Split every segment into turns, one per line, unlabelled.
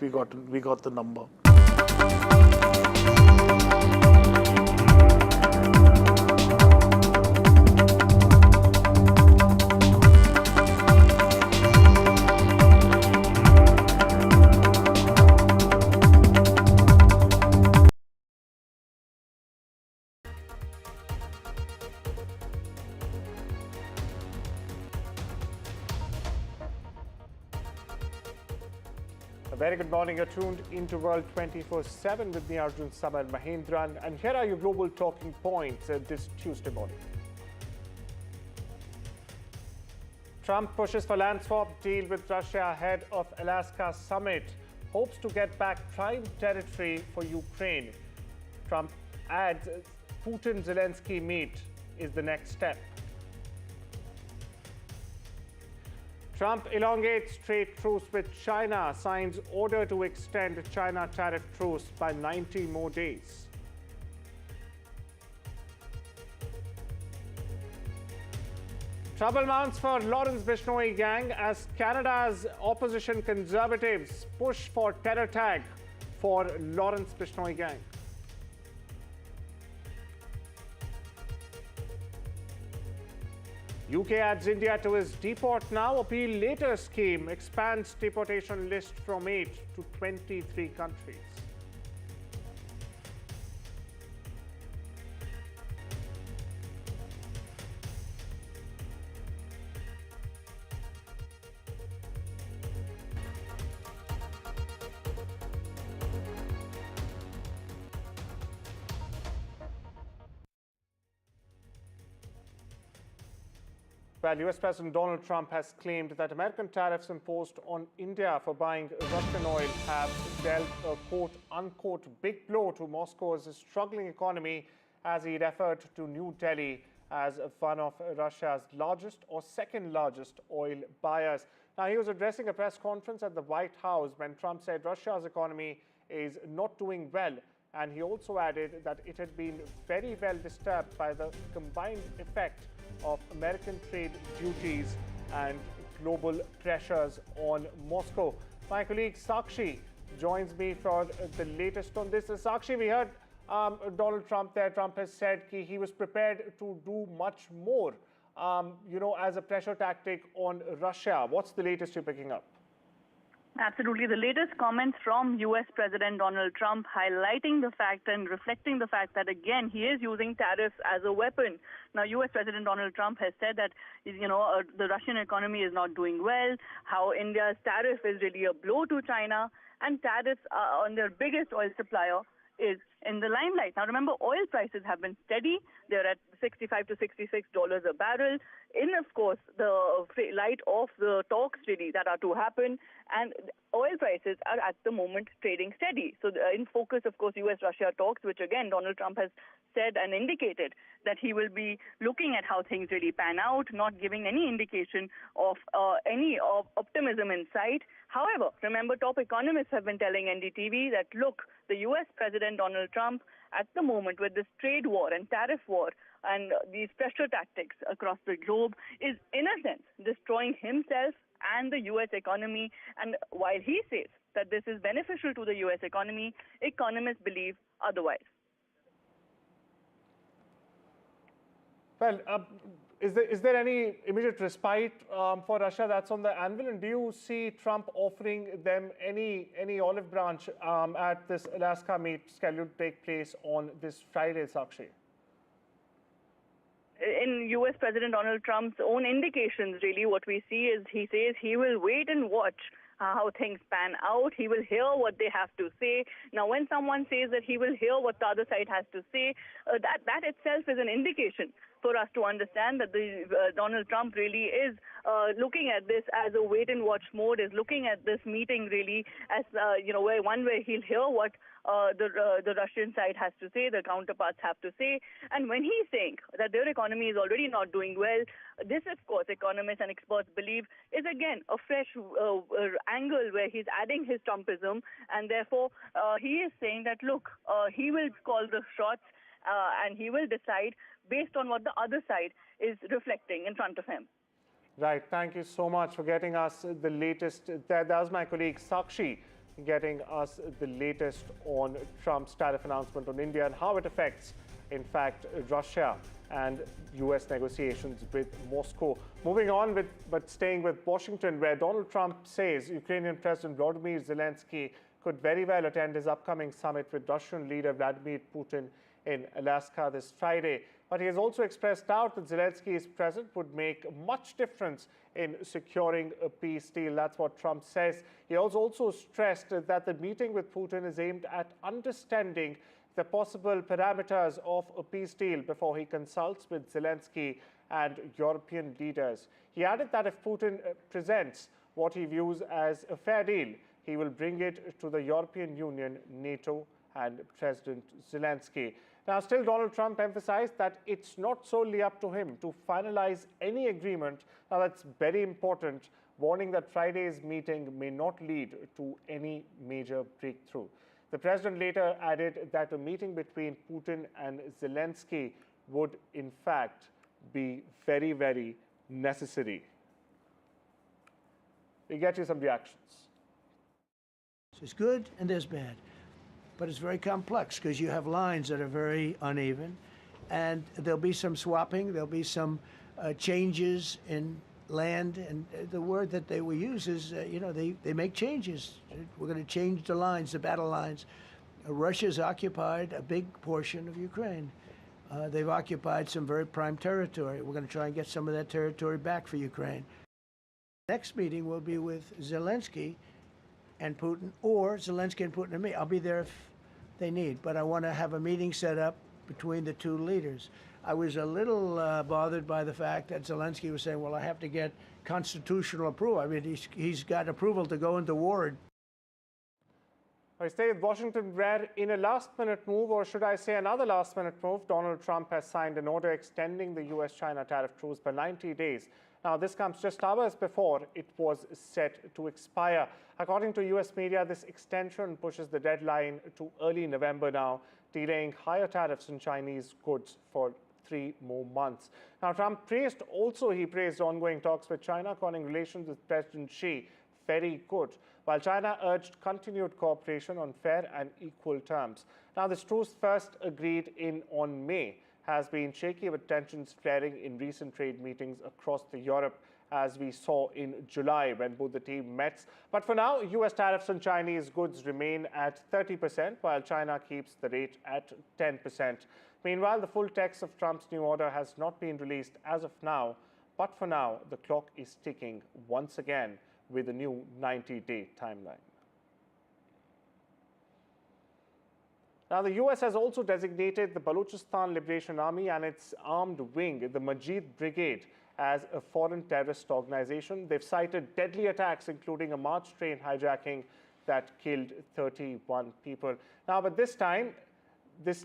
we got the number.
A very good morning. You're tuned into World 24/7 with me, Arjun Samar Mahendran. And here are your global talking points this Tuesday morning. Trump pushes for land swap deal with Russia ahead of Alaska summit. Hopes to get back prime territory for Ukraine. Trump adds Putin-Zelensky meet is the next step. Trump elongates trade truce with China, signs order to extend China tariff truce by 90 more days. Trouble mounts for Lawrence Bishnoi gang as Canada's opposition conservatives push for terror tag for Lawrence Bishnoi gang. UK adds India to its deport now, appeal later scheme expands deportation list from 8 to 23 countries. Well, US President Donald Trump has claimed that American tariffs imposed on India for buying Russian oil have dealt a quote-unquote big blow to Moscow's struggling economy, as he referred to New Delhi as one of Russia's largest or second largest oil buyers. Now, he was addressing a press conference at the White House when Trump said Russia's economy is not doing well. And he also added that it had been very well disturbed by the combined effect of American trade duties and global pressures on Moscow. My colleague Sakshi joins me for the latest on this. Sakshi, we heard Donald Trump there. Trump has said he was prepared to do much more, as a pressure tactic on Russia. What's the latest you're picking up?
Absolutely. The latest comments from U.S. President Donald Trump highlighting the fact and reflecting the fact that, again, he is using tariffs as a weapon. Now, U.S. President Donald Trump has said that, the Russian economy is not doing well, how India's tariff is really a blow to China, and tariffs on their biggest oil supplier is in the limelight. Now, remember, oil prices have been steady. They're at $65 to $66 a barrel. In, of course, the light of the talks really that are to happen, and oil prices are at the moment trading steady. So in focus, of course, US-Russia talks, which again, Donald Trump has said and indicated that he will be looking at how things really pan out, not giving any indication of any optimism in sight. However, remember, top economists have been telling NDTV that, look, the US President Donald Trump at the moment with this trade war and tariff war and these pressure tactics across the globe is, in a sense, destroying himself and the U.S. economy. And while he says that this is beneficial to the U.S. economy, economists believe otherwise.
Well, is there any immediate respite for Russia that's on the anvil? And do you see Trump offering them any olive branch at this Alaska meet scheduled to take place on this Friday, Sakshi?
In U.S. President Donald Trump's own indications, really, what we see is he says he will wait and watch how things pan out. He will hear what they have to say. Now, when someone says that he will hear what the other side has to say, that itself is an indication for us to understand that Donald Trump really is looking at this as a wait-and-watch mode, is looking at this meeting really as, where he'll hear what the Russian side has to say, the counterparts have to say. And when he's saying that their economy is already not doing well, this, of course, economists and experts believe is, again, a fresh angle where he's adding his Trumpism. And therefore, he is saying that, look, he will call the shots and he will decide based on what the other side is reflecting in front of him.
Right. Thank you so much for getting us the latest. That was my colleague Sakshi getting us the latest on Trump's tariff announcement on India and how it affects, in fact, Russia and U.S. negotiations with Moscow. Moving on, but staying with Washington, where Donald Trump says Ukrainian President Vladimir Zelensky could very well attend his upcoming summit with Russian leader Vladimir Putin in Alaska this Friday. But he has also expressed doubt that Zelensky's presence would make much difference in securing a peace deal. That's what Trump says. He also stressed that the meeting with Putin is aimed at understanding the possible parameters of a peace deal before he consults with Zelensky and European leaders. He added that if Putin presents what he views as a fair deal, he will bring it to the European Union, NATO, and President Zelensky. Now, still, Donald Trump emphasized that it's not solely up to him to finalize any agreement. Now, that's very important, warning that Friday's meeting may not lead to any major breakthrough. The president later added that a meeting between Putin and Zelensky would, in fact, be very, very necessary. We get you some reactions.
There's good and there's bad, but it's very complex because you have lines that are very uneven, and there'll be some swapping, there'll be some changes in land, and the word that they will use is, they make changes. We're going to change the lines, the battle lines. Russia's occupied a big portion of Ukraine. They've occupied some very prime territory. We're going to try and get some of that territory back for Ukraine. Next meeting will be with Zelensky and Putin, or Zelensky and Putin and me. I'll be there if they need, but I want to have a meeting set up between the two leaders. I was a little bothered by the fact that Zelensky was saying, well, I have to get constitutional approval. I mean, he's got approval to go into war.
I stay with Washington, where in a last-minute move, or should I say another last-minute move, Donald Trump has signed an order extending the U.S.-China tariff truce by 90 days. Now, this comes just hours before it was set to expire. According to U.S. media, this extension pushes the deadline to early November now, delaying higher tariffs on Chinese goods for 3 more months. Now, Trump praised ongoing talks with China, calling relations with President Xi very good, while China urged continued cooperation on fair and equal terms. Now, this truce, first agreed on May, has been shaky, with tensions flaring in recent trade meetings across Europe, as we saw in July when both the teams met. But for now, U.S. tariffs on Chinese goods remain at 30%, while China keeps the rate at 10%. Meanwhile, the full text of Trump's new order has not been released as of now, but for now, the clock is ticking once again with a new 90-day timeline. Now, the U.S. has also designated the Balochistan Liberation Army and its armed wing, the Majid Brigade, as a foreign terrorist organization. They've cited deadly attacks, including a March train hijacking that killed 31 people. Now, but this time, the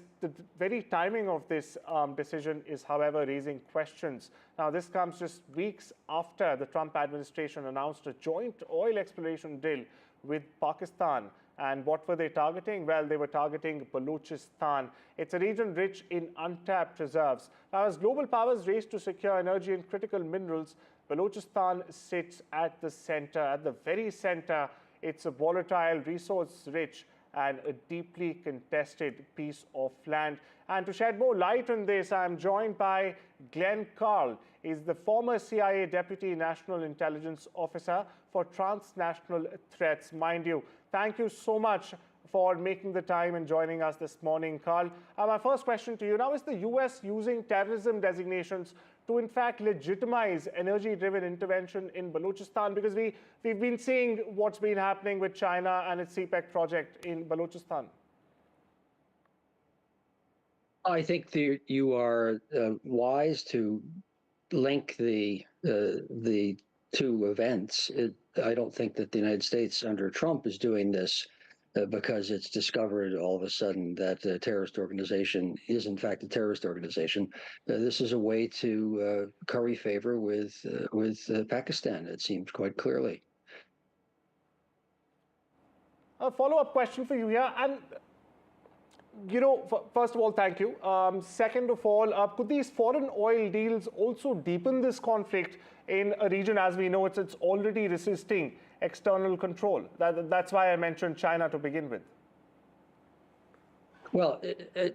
very timing of this decision is, however, raising questions. Now, this comes just weeks after the Trump administration announced a joint oil exploration deal with Pakistan. And what were they targeting? Well, they were targeting Balochistan. It's a region rich in untapped reserves. Now, as global powers race to secure energy and critical minerals, Balochistan sits at the center, at the very center. It's a volatile, resource-rich, and a deeply contested piece of land. And to shed more light on this, I'm joined by Glenn Carl. He's the former CIA Deputy National Intelligence Officer for Transnational Threats. Mind you, thank you so much for making the time and joining us this morning, Carl. My first question to you now, is the U.S. using terrorism designations to, in fact, legitimize energy-driven intervention in Balochistan? Because we've been seeing what's been happening with China and its CPEC project in Balochistan.
I think you are wise to link the two events. I don't think that the United States under Trump is doing this because it's discovered all of a sudden that a terrorist organization is in fact a terrorist organization. This is a way to curry favor with Pakistan, it seems quite clearly.
A follow-up question for you here, and first of all, thank you. Second of all, could these foreign oil deals also deepen this conflict in a region, as we know, it's already resisting external control. That's why I mentioned China to begin with.
Well,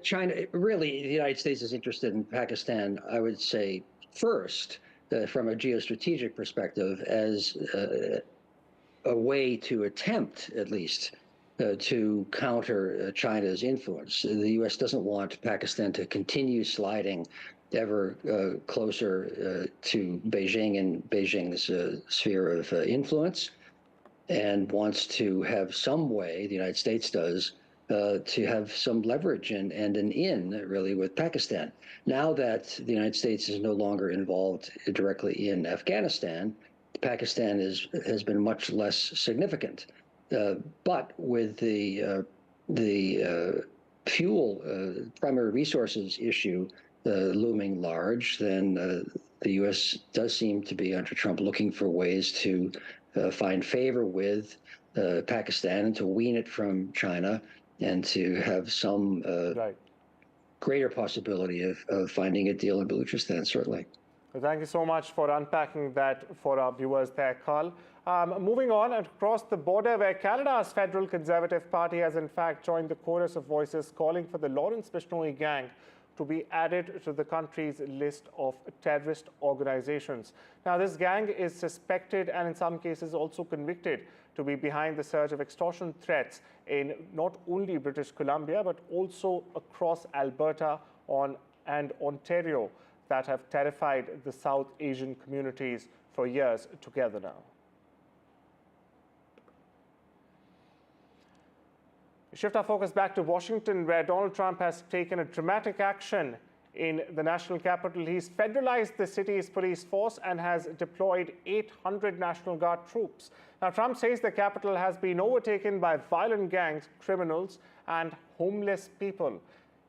China, really, the United States is interested in Pakistan, I would say, first, from a geostrategic perspective, as a way to attempt, at least, to counter China's influence. The U.S. doesn't want Pakistan to continue sliding ever closer to Beijing and Beijing's sphere of influence, and wants to have some way, the United States does, to have some leverage and an in, really, with Pakistan. Now that the United States is no longer involved directly in Afghanistan, Pakistan has been much less significant. But with the fuel, primary resources issue looming large, then the U.S. does seem to be, under Trump, looking for ways to find favor with Pakistan and to wean it from China, and to have some greater possibility of finding a deal in Baluchistan, certainly.
Well, thank you so much for unpacking that for our viewers there, Carl. Moving on, across the border, where Canada's federal Conservative Party has in fact joined the chorus of voices calling for the Lawrence Bishnoi gang to be added to the country's list of terrorist organizations. Now, this gang is suspected and in some cases also convicted to be behind the surge of extortion threats in not only British Columbia, but also across Alberta and Ontario that have terrified the South Asian communities for years together now. We shift our focus back to Washington, where Donald Trump has taken a dramatic action in the national capital. He's federalized the city's police force and has deployed 800 National Guard troops. Now, Trump says the capital has been overtaken by violent gangs, criminals, and homeless people.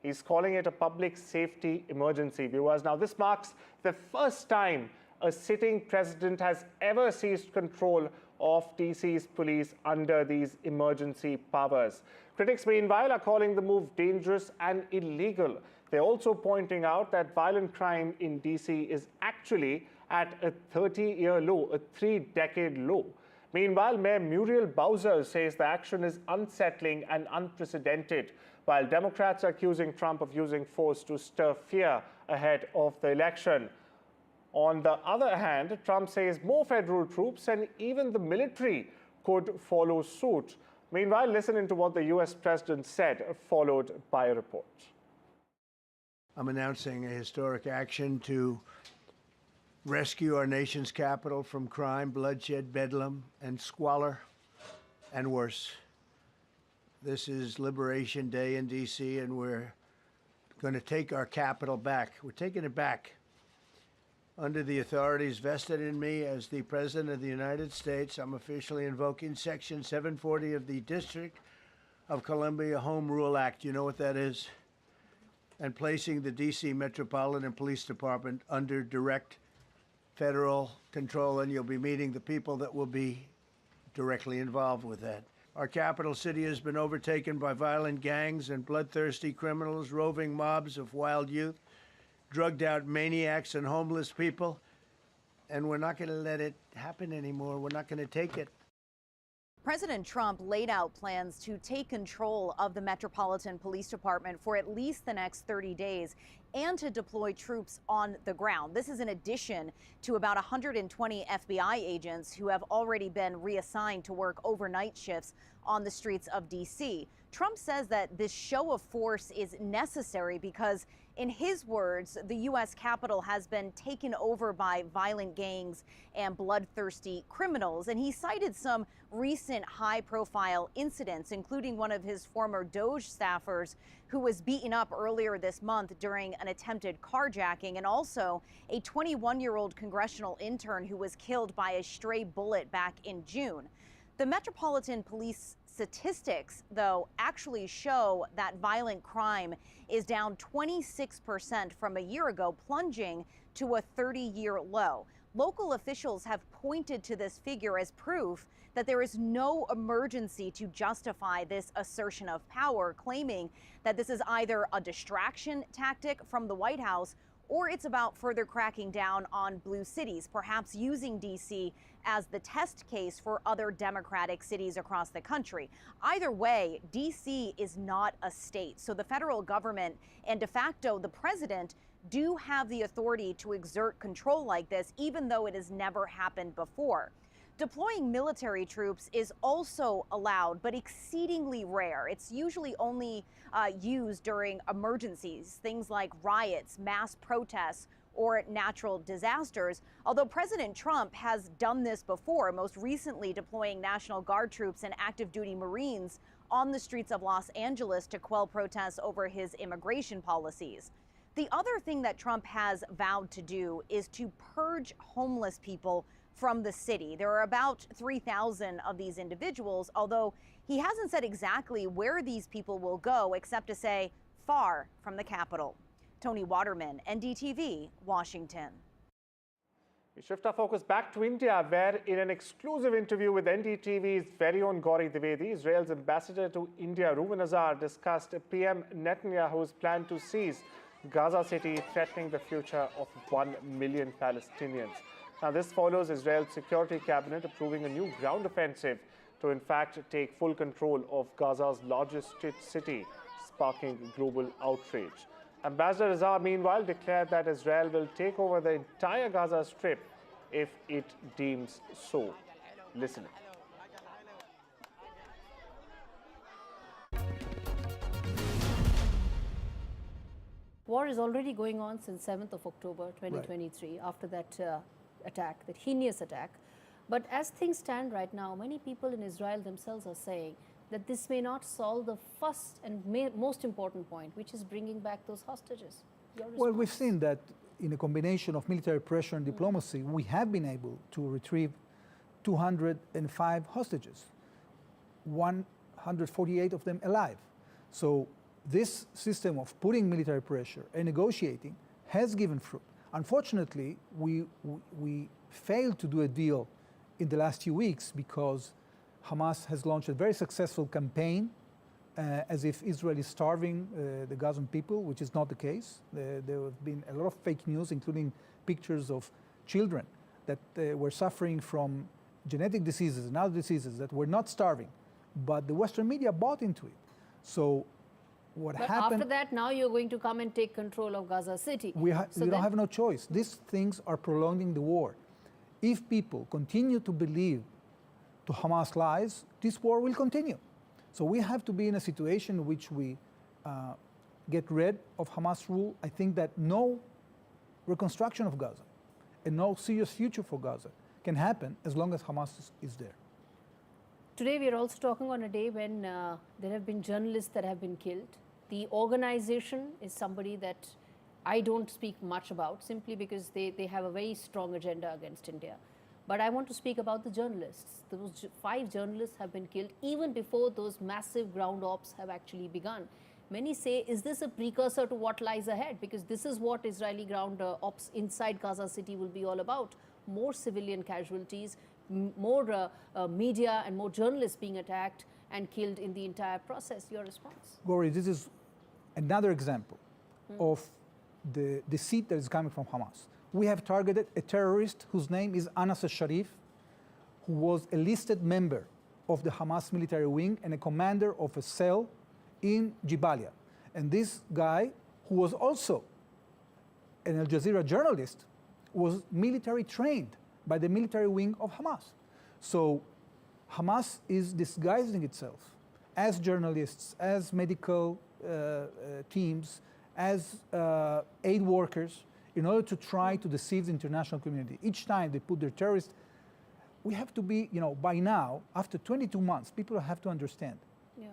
He's calling it a public safety emergency, viewers. Now, this marks the first time a sitting president has ever seized control of DC's police under these emergency powers. Critics, meanwhile, are calling the move dangerous and illegal. They're also pointing out that violent crime in DC is actually at a 30-year low, a 3-decade low. Meanwhile, Mayor Muriel Bowser says the action is unsettling and unprecedented, while Democrats are accusing Trump of using force to stir fear ahead of the election. On the other hand, Trump says more federal troops and even the military could follow suit. Meanwhile, listen into what the U.S. president said, followed by a report.
I'm announcing a historic action to rescue our nation's capital from crime, bloodshed, bedlam, and squalor, and worse. This is Liberation Day in D.C., and we're going to take our capital back. We're taking it back under the authorities vested in me as the President of the United States. I'm officially invoking Section 740 of the District of Columbia Home Rule Act. You know what that is? And placing the D.C. Metropolitan Police Department under direct federal control, and you'll be meeting the people that will be directly involved with that. Our capital city has been overtaken by violent gangs and bloodthirsty criminals, roving mobs of wild youth, drugged out maniacs and homeless people, and we're not going to let it happen anymore. We're not going to take it.
President Trump laid out plans to take control of the Metropolitan Police Department for at least the next 30 days and to deploy troops on the ground. This is in addition to about 120 FBI agents who have already been reassigned to work overnight shifts on the streets of D.C. Trump says that this show of force is necessary because, in his words, the U.S. Capitol has been taken over by violent gangs and bloodthirsty criminals. And he cited some recent high-profile incidents, including one of his former DOJ staffers who was beaten up earlier this month during an attempted carjacking, and also a 21-year-old congressional intern who was killed by a stray bullet back in June. The Metropolitan Police statistics, though, actually show that violent crime is down 26% from a year ago, plunging to a 30-year low. Local officials have pointed to this figure as proof that there is no emergency to justify this assertion of power, claiming that this is either a distraction tactic from the White House or it's about further cracking down on blue cities, perhaps using D.C. as the test case for other democratic cities across the country. Either way, D.C. is not a state, so the federal government and de facto the president do have the authority to exert control like this, even though it has never happened before. Deploying military troops is also allowed, but exceedingly rare. It's usually only used during emergencies, things like riots, mass protests, or natural disasters. Although President Trump has done this before, most recently deploying National Guard troops and active duty Marines on the streets of Los Angeles to quell protests over his immigration policies. The other thing that Trump has vowed to do is to purge homeless people from the city. There are about 3,000 of these individuals, although he hasn't said exactly where these people will go, except to say far from the capital. Tony Waterman, NDTV, Washington.
We shift our focus back to India, where in an exclusive interview with NDTV's very own Gauri Dwivedi, Israel's ambassador to India, Reuven Azar, discussed PM Netanyahu's plan to seize Gaza City, threatening the future of 1 million Palestinians. Now, this follows Israel's security cabinet approving a new ground offensive to, in fact, take full control of Gaza's largest city, sparking global outrage. Ambassador Azar, meanwhile, declared that Israel will take over the entire Gaza Strip if it deems so. Listen.
War is already going on since 7th of October 2023, after that attack, that heinous attack. But as things stand right now, many people in Israel themselves are saying that this may not solve the first and most important point, which is bringing back those hostages.
Well, we've seen that in a combination of military pressure and diplomacy, we have been able to retrieve 205 hostages, 148 of them alive. So this system of putting military pressure and negotiating has given fruit. Unfortunately, we failed to do a deal in the last few weeks because Hamas has launched a very successful campaign as if Israel is starving the Gazan people, which is not the case. There have been a lot of fake news, including pictures of children that were suffering from genetic diseases and other diseases that were not starving, but the Western media bought into it. So what happened...
After that, now you're going to come and take control of Gaza City.
We don't have no choice. These things are prolonging the war. If people continue to believe to Hamas lies, this war will continue. So we have to be in a situation in which we get rid of Hamas rule. I think that no reconstruction of Gaza and no serious future for Gaza can happen as long as Hamas is there.
Today we are also talking on a day when there have been journalists that have been killed. The organization is somebody that I don't speak much about, simply because they have a very strong agenda against India. But I want to speak about the journalists. Those 5 journalists have been killed even before those massive ground ops have actually begun. Many say, is this a precursor to what lies ahead? Because this is what Israeli ground ops inside Gaza City will be all about. More civilian casualties, more media and more journalists being attacked and killed in the entire process. Your response?
Gauri, this is another example of the deceit that is coming from Hamas. We have targeted a terrorist whose name is Anas al-Sharif, who was a listed member of the Hamas military wing and a commander of a cell in Jabalia. And this guy, who was also an Al Jazeera journalist, was military trained by the military wing of Hamas. So Hamas is disguising itself as journalists, as medical teams, as aid workers, in order to try to deceive the international community. Each time they put their terrorists, we have to be, by now, after 22 months, people have to understand.
Yeah.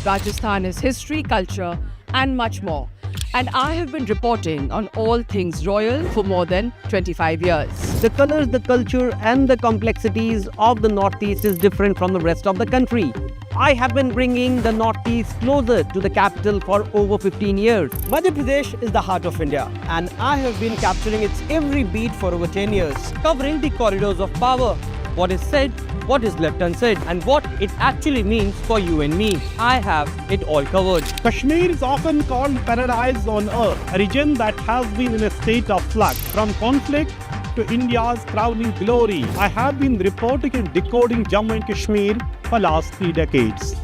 Rajasthan is history, culture, and much more. And I have been reporting on all things royal for more than 25 years.
The colors, the culture, and the complexities of the Northeast is different from the rest of the country. I have been bringing the Northeast closer to the capital for over 15 years. Madhya Pradesh is the heart of India, and I have been capturing its every beat for over 10 years, covering the corridors of power, what is said, what is left unsaid, and what it actually means for you and me. I have it all covered.
Kashmir is often called paradise on earth, a region that has been in a state of flux. From conflict to India's crowning glory, I have been reporting and decoding Jammu and Kashmir for last 3 decades.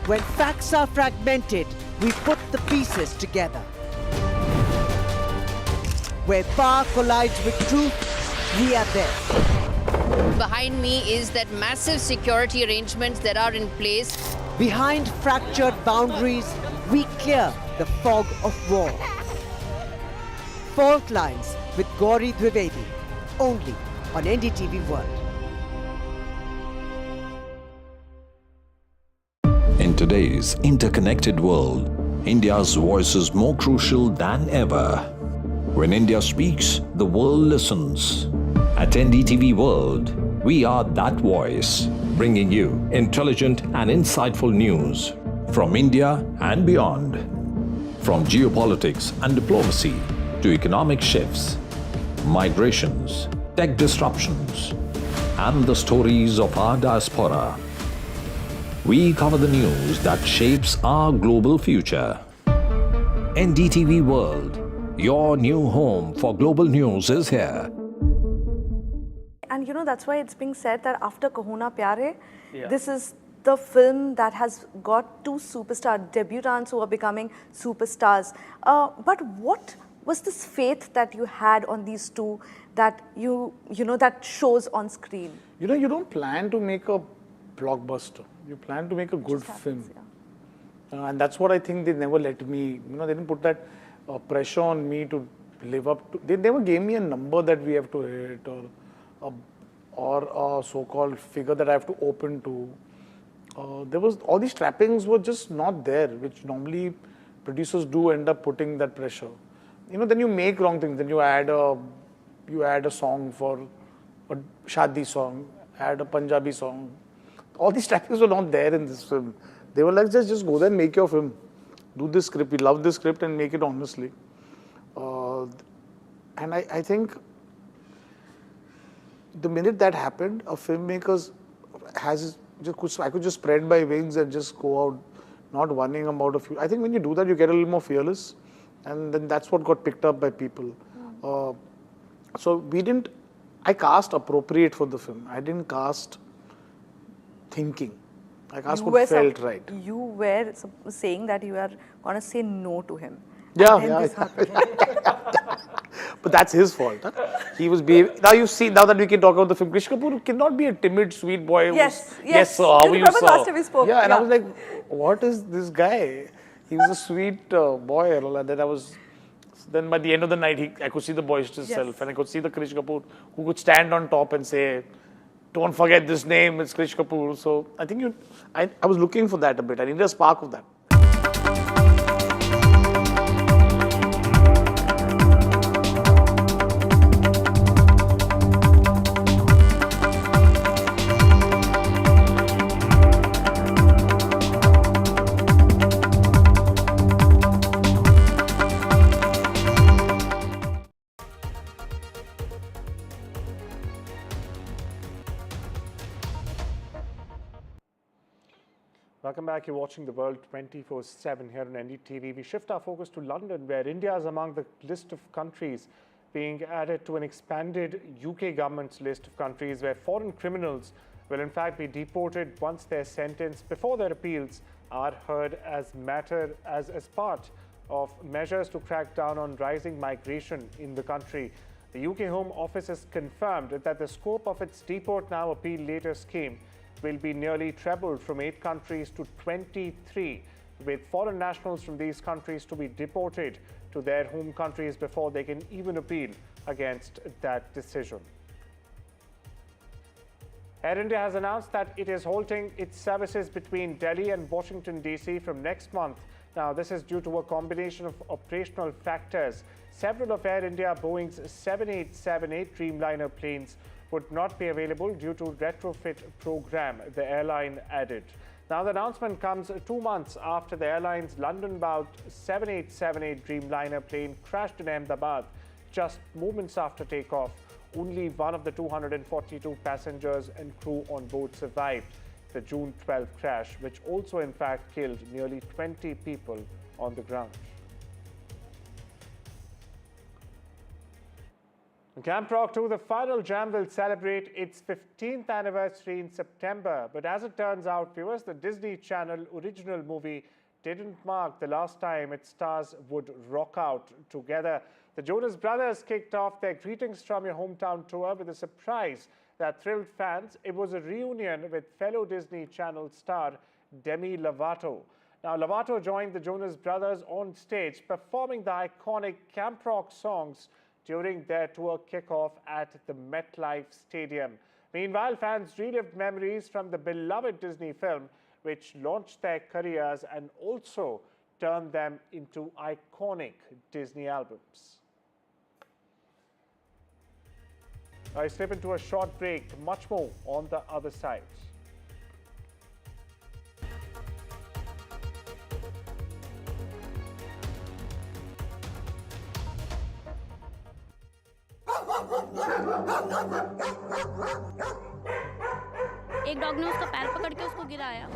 When facts are fragmented, we put the pieces together. Where power collides with truth, we are there.
Behind me is that massive security arrangements that are in place.
Behind fractured boundaries, we clear the fog of war. Fault Lines with Gauri Dwivedi, only on NDTV World.
In today's interconnected world, India's voice is more crucial than ever. When India speaks, the world listens. At NDTV World, we are that voice, bringing you intelligent and insightful news from India and beyond. From geopolitics and diplomacy to economic shifts, migrations, tech disruptions, and the stories of our diaspora. We cover the news that shapes our global future. NDTV World, your new home for global news, is here.
And that's why it's being said that after Kaho Na Pyar Hai, this is the film that has got 2 superstar debutants who are becoming superstars. But what was this faith that you had on these two that that shows on screen?
You don't plan to make a blockbuster. You plan to make a good film. And that's what I think they never let me, they didn't put that pressure on me to live up to. They never gave me a number that we have to hit or a so-called figure that I have to open to. There was all these trappings were just not there, which normally producers do end up putting that pressure. Then you make wrong things. Then you add a song for a shadi song, add a Punjabi song. All these trappings were not there in this film. They were like, just go there and make your film. Do this script. We love this script and make it honestly. And I think the minute that happened, a filmmaker I could just spread my wings and just go out, not worrying about a few. I think when you do that, you get a little more fearless, and then that's what got picked up by people. So I cast appropriate for the film. I didn't cast thinking. I cast what felt right.
You were saying that you are going to say no to him.
Yeah. But that's his fault. Huh? He was now you see, now that we can talk about the film, Krish Kapoor cannot be a timid, sweet boy.
Yes,
sir, how are you, sir?
Last time we spoke.
Yeah, and I was like, what is this guy? He was a sweet boy. And then by the end of the night, I could see the boisterous self, and I could see the Krish Kapoor who could stand on top and say, don't forget this name, it's Krish Kapoor. So I think I was looking for that a bit. I needed a spark of that.
Welcome back. You're watching The World 24/7 here on NDTV. We shift our focus to London, where India is among the list of countries being added to an expanded UK government's list of countries where foreign criminals will in fact be deported once they're sentenced before their appeals are heard as part of measures to crack down on rising migration in the country. The UK Home Office has confirmed that the scope of its Deport Now, Appeal Later scheme will be nearly trebled from 8 countries to 23, with foreign nationals from these countries to be deported to their home countries before they can even appeal against that decision. Air India has announced that it is halting its services between Delhi and Washington, D.C. from next month. Now, this is due to a combination of operational factors. Several of Air India Boeing's 7878 Dreamliner planes would not be available due to retrofit program, the airline added. Now, the announcement comes 2 months after the airline's London-bound 7878 Dreamliner plane crashed in Ahmedabad just moments after takeoff. Only one of the 242 passengers and crew on board survived the June 12 crash, which also in fact killed nearly 20 people on the ground. Camp Rock 2, the final jam, will celebrate its 15th anniversary in September. But as it turns out, viewers, the Disney Channel original movie didn't mark the last time its stars would rock out together. The Jonas Brothers kicked off their Greetings from Your Hometown tour with a surprise that thrilled fans. It was a reunion with fellow Disney Channel star Demi Lovato. Now, Lovato joined the Jonas Brothers on stage, performing the iconic Camp Rock songs during their tour kickoff at the MetLife Stadium. Meanwhile, fans relived memories from the beloved Disney film, which launched their careers and also turned them into iconic Disney albums. I slip into a short break, much more on the other side.
एक dog ने उसका पैर पकड़ के उसको गिराया.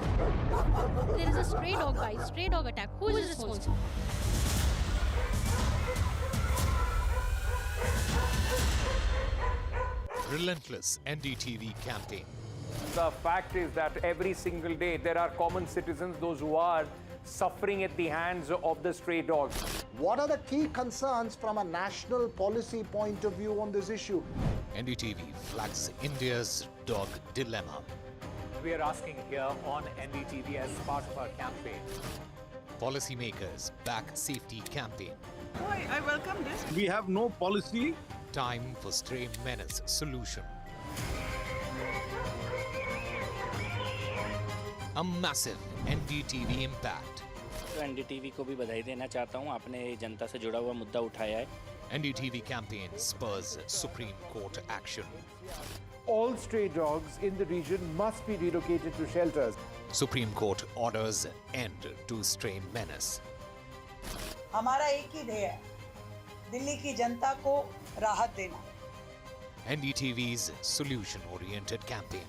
There is a stray dog bite, stray dog attack. Who is responsible?
Relentless NDTV campaign.
The fact is that every single day there are common citizens, those who are suffering at the hands of the stray dogs.
What are the key concerns from a national policy point of view on this issue?
NDTV flags India's dog dilemma.
We are asking here on NDTV as part of our campaign.
Policymakers back safety campaign.
Why, I welcome this.
We have no policy.
Time for stray menace solution. A massive NDTV impact.
तो NDTV को भी बधाई देना चाहता हूं, आपने जनता से जुड़ा हुआ मुद्दा उठाया है.
NDTV campaign spurs Supreme Court action.
All stray dogs in the region must be relocated to shelters.
Supreme Court orders end to stray menace.
हमारा एक ही ध्येय है, दिल्ली की जनता को राहत देना.
NDTV's solution-oriented campaign.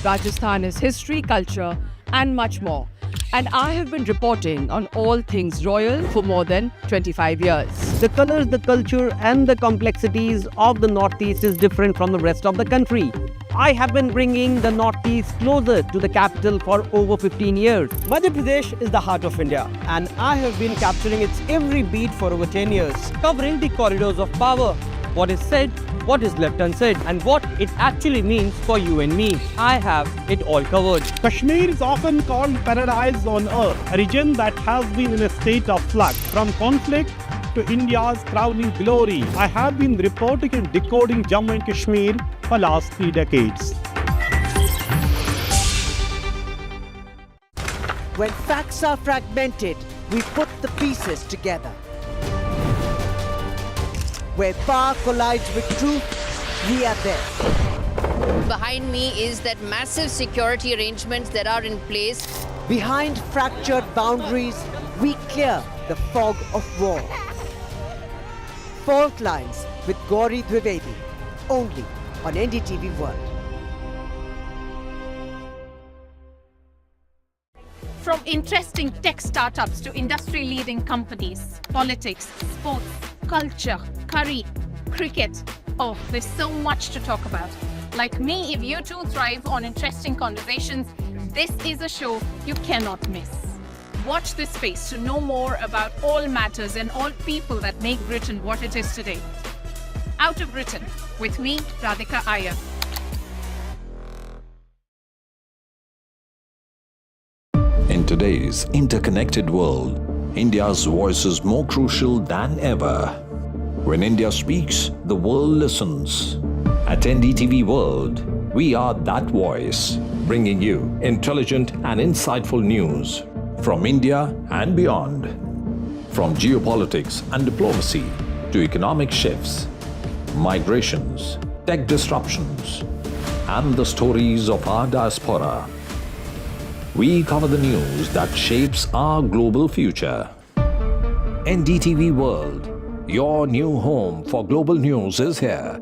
Rajasthan is history, culture, and much more. And I have been reporting on all things royal for more than 25 years.
The colors, the culture, and the complexities of the Northeast is different from the rest of the country. I have been bringing the Northeast closer to the capital for over 15 years. Madhya Pradesh is the heart of India, and I have been capturing its every beat for over 10 years, covering the corridors of power, what is said, what is left unsaid, and what it actually means for you and me. I have it all covered.
Kashmir is often called paradise on earth, a region that has been in a state of flux from conflict to India's crowning glory. I have been reporting and decoding Jammu and Kashmir for last 3 decades.
When facts are fragmented, we put the pieces together. Where power collides with truth, we are there.
Behind me is that massive security arrangements that are in place.
Behind fractured boundaries, we clear the fog of war. Fault lines with Gauri Dwivedi, only on NDTV World.
From interesting tech startups to industry-leading companies, politics, sports, culture, curry, cricket. Oh, there's so much to talk about. Like me, if you too thrive on interesting conversations, this is a show you cannot miss. Watch this space to know more about all matters and all people that make Britain what it is today. Out of Britain, with me, Radhika Iyer.
In today's interconnected world, India's voice is more crucial than ever. When India speaks, the world listens. At NDTV World, we are that voice, bringing you intelligent and insightful news from India and beyond. From geopolitics and diplomacy to economic shifts, migrations, tech disruptions, and the stories of our diaspora, we cover the news that shapes our global future. NDTV World, your new home for global news, is here.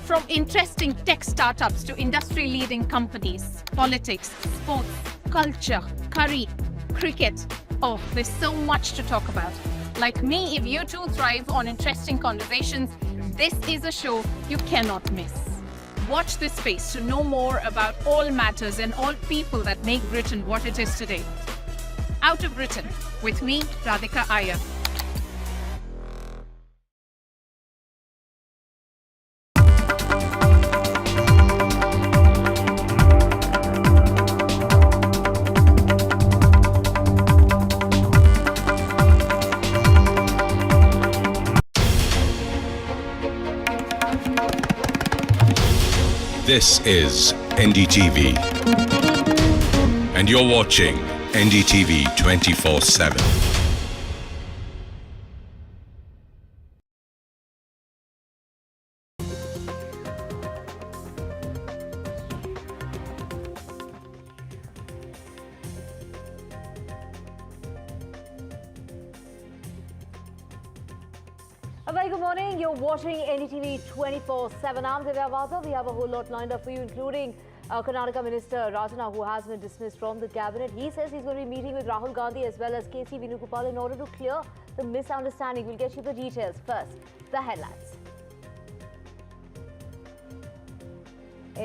From interesting tech startups to industry-leading companies, politics, sports, culture, curry, cricket. Oh, there's so much to talk about. Like me, if you too thrive on interesting conversations, this is a show you cannot miss. Watch this space to know more about all matters and all people that make Britain what it is today. Out of Britain, with me, Radhika Iyer.
This is NDTV, and you're watching NDTV 24/7.
A very good morning. You're watching NDTV 24/7. I'm Divya Vasa. We have a whole lot lined up for you, including Karnataka Minister Rajana, who has been dismissed from the cabinet. He says he's going to be meeting with Rahul Gandhi as well as KC Venugopal in order to clear the misunderstanding. We'll get you the details. First, the headlines.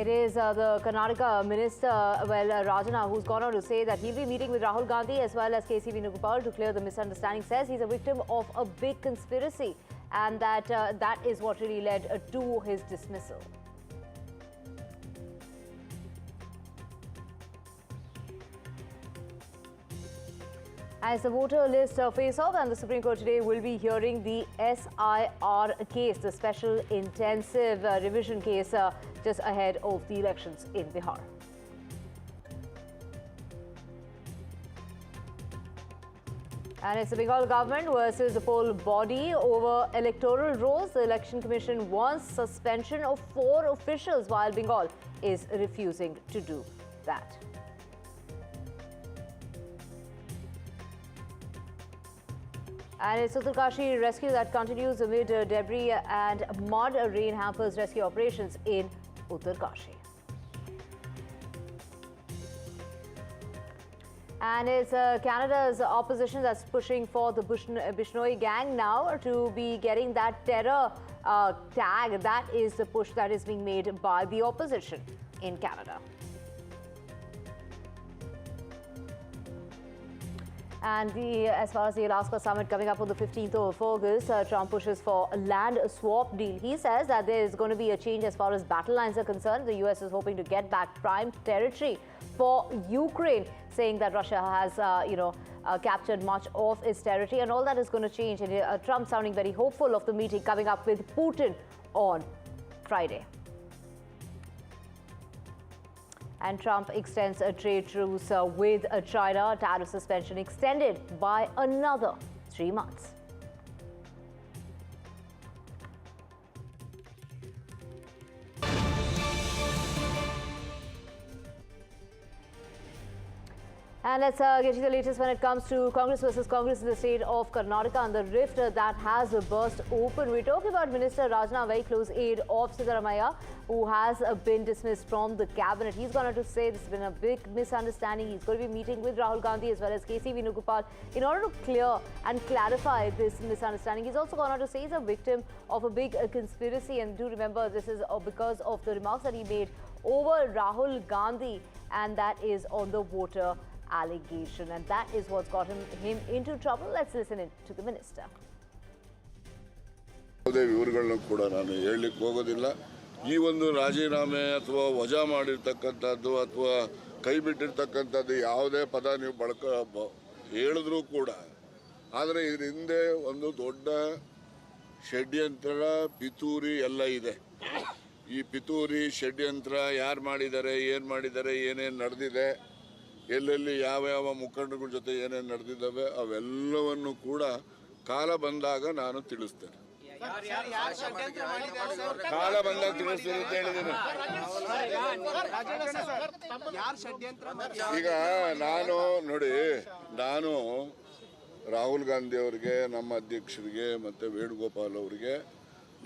It is the Karnataka Minister, Rajana, who's gone on to say that he'll be meeting with Rahul Gandhi as well as KC Venugopal to clear the misunderstanding. Says he's a victim of a big conspiracy, and that that is what really led to his dismissal. As the voter list face-off, and the Supreme Court today will be hearing the SIR case, the Special Intensive Revision case, just ahead of the elections in Bihar. And it's the Bengal government versus the poll body over electoral rolls. The Election Commission wants suspension of 4 officials, while Bengal is refusing to do that. And it's Uttarkashi rescue that continues amid debris and mud. Rain hampers rescue operations in Uttarkashi. And it's Canada's opposition that's pushing for the Bishnoi gang now to be getting that terror tag. That is the push that is being made by the opposition in Canada. And as far as the Alaska summit coming up on the 15th of August, Trump pushes for a land swap deal. He says that there is going to be a change as far as battle lines are concerned. The U.S. is hoping to get back prime territory for Ukraine, saying that Russia has, captured much of its territory, and all that is going to change. And Trump sounding very hopeful of the meeting coming up with Putin on Friday. And Trump extends a trade truce with China. Tariff suspension extended by another 3 months. And let's get you the latest when it comes to Congress versus Congress in the state of Karnataka and the rift that has burst open. We're talking about Minister Rajana, very close aide of Siddaramaiah, who has been dismissed from the cabinet. He's going to say this has been a big misunderstanding. He's going to be meeting with Rahul Gandhi as well as KC Venugopal in order to clear and clarify this misunderstanding. He's also gone on to say he's a victim of a big conspiracy. And do remember, this is because of the remarks that he made over Rahul Gandhi, and that is on the voter allegation, and that is what's gotten him into trouble. Let's listen in to the minister.
ವಿವರಗಳನ್ನು ಕೂಡ ನಾನು ಹೇಳಲಿಕ್ಕೆ ಹೋಗೋದಿಲ್ಲ. ಈ ಒಂದು ರಾಜೀನಾಮೆ ಅಥವಾ ವಜಾ ಮಾಡಿರ್ತಕ್ಕಂಥದ್ದು ಅಥವಾ ಕೈ ಬಿಟ್ಟಿರ್ತಕ್ಕಂಥದ್ದು ಯಾವುದೇ ಪದ ನೀವು ಹೇಳಿದ್ರೂ ಕೂಡ, ಆದರೆ ಇದರ ಹಿಂದೆ ಒಂದು ದೊಡ್ಡ ಷಡ್ಯಂತ್ರ ಪಿತೂರಿ ಎಲ್ಲ ಇದೆ. ಈ ಪಿತೂರಿ ಷಡ್ಯಂತ್ರ ಯಾರು ಮಾಡಿದ್ದಾರೆ, ಏನು ಮಾಡಿದ್ದಾರೆ, ಏನೇನು ನಡೆದಿದೆ, ಎಲ್ಲೆಲ್ಲಿ ಯಾವ ಯಾವ ಮುಖಂಡಗಳ ಜೊತೆ ಏನೇನು ನಡೆದಿದ್ದಾವೆ ಅವೆಲ್ಲವನ್ನು ಕೂಡ ಕಾಲ ಬಂದಾಗ ನಾನು ತಿಳಿಸ್ತೇನೆ. ಕಾಲ ಬಂದಾಗ ತಿಳಿಸ್ತೇನೆ ಅಂತ ಹೇಳಿದ್ದೀನಿ. ಈಗ ನಾನು ರಾಹುಲ್ ಗಾಂಧಿ ಅವರಿಗೆ, ನಮ್ಮ ಅಧ್ಯಕ್ಷರಿಗೆ ಮತ್ತು ವೇಣುಗೋಪಾಲ್ ಅವರಿಗೆ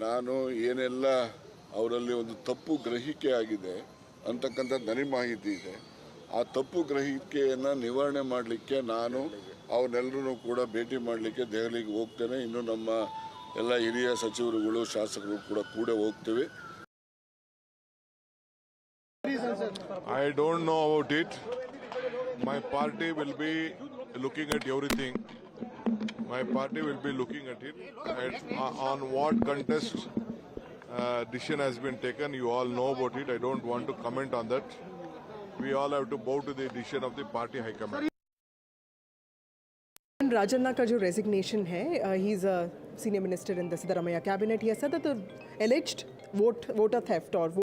ನಾನು ಏನೆಲ್ಲ ಅವರಲ್ಲಿ ಒಂದು ತಪ್ಪು ಗ್ರಹಿಕೆ ಆಗಿದೆ ಅಂತಕ್ಕಂಥದ್ದು ನನಗೆ ಮಾಹಿತಿ ಇದೆ. ಆ ತಪ್ಪು ಗ್ರಹಿಕೆಯನ್ನು ನಿವಾರಣೆ ಮಾಡಲಿಕ್ಕೆ ನಾನು ಅವನ್ನೆಲ್ಲರೂ ಕೂಡ ಭೇಟಿ ಮಾಡಲಿಕ್ಕೆ ದೆಹಲಿಗೆ ಹೋಗ್ತೇನೆ. ಇನ್ನು ನಮ್ಮ ಎಲ್ಲ ಹಿರಿಯ ಸಚಿವರುಗಳು, ಶಾಸಕರು ಕೂಡ ಹೋಗ್ತೀವಿ.
I don't know about it. My party will be looking at everything. My party will be looking at it. On what contest decision has been taken, you all know about it. I don't want to comment on that. We all have to bow to the decision of the party high command.
Rajanna का जो resignation है, he is a senior minister in the Siddaramaiah cabinet. He has said that the एलिज्ड voter theft or